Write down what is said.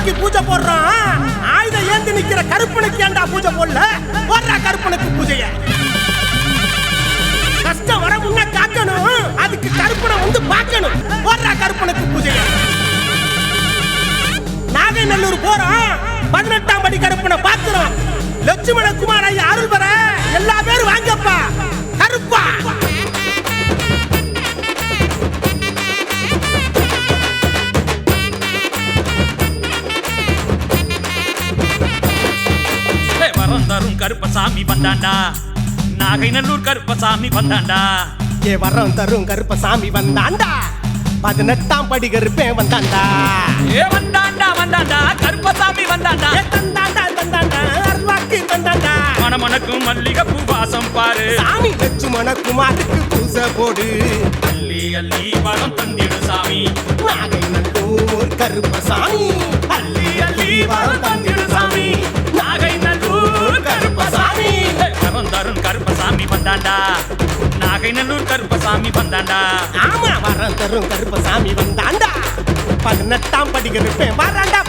சாமிக்கு பூஜை போடுறோம். ஆயுதம் ஏந்தி நிக்கிற கருப்பனுக்கு ஏண்டா பூஜை போடல? போடுறா கருப்பனுக்கு பூஜைய. கஷ்டம் வர முன்ன காக்கணும், அதுக்கு கருப்பனை வந்து பார்க்கணும். போடுறா கருப்பனுக்கு பூஜைய. நாகைநல்லூர் போறோம், 18ஆம் படி கருப்பனை பார்க்கிறோம். லட்சுமண குமார் ஐயா அருள் பெற எல்லா பேரும் வாங்கப்பா. கருப்பா வரம் தரும் கருப்பசாமி வந்தாண்டா, நாகைநல்லூர் கருப்பசாமி வந்தாண்டா. ஏ வரம் தரும் கருப்பசாமி வந்தாண்டா, 18ஆம் படி கருப்பேன் வந்தாண்டா. ஏ வந்தாண்டா வந்தாண்டா கருப்பசாமி வந்தாண்டா. ஏ தந்தாண்டா தந்தாண்டா அருள்வாக்கு தந்தாண்டா. மணமணக்கும் மல்லிகை பூ வாசம் பாரு, சாமி லட்சுமண குமாருக்கு பூசை போடு. அள்ளி அள்ளி வரம் தந்திடு சாமி, நாகைநல்லூர் கருப்பசாமி. அள்ளி அள்ளி வரம் தந்திடு சாமி, நாகைநல்லூர் கருப்பசாமி. வரம் தரும் கருப்பசாமி வந்தாண்டா, நாகைநல்லூர் கருப்பசாமி வந்தாண்டா. ஆமா வரம் தரும் கருப்பசாமி வந்தாண்டா, 18ஆம் படி கருப்பேன் வராண்டா.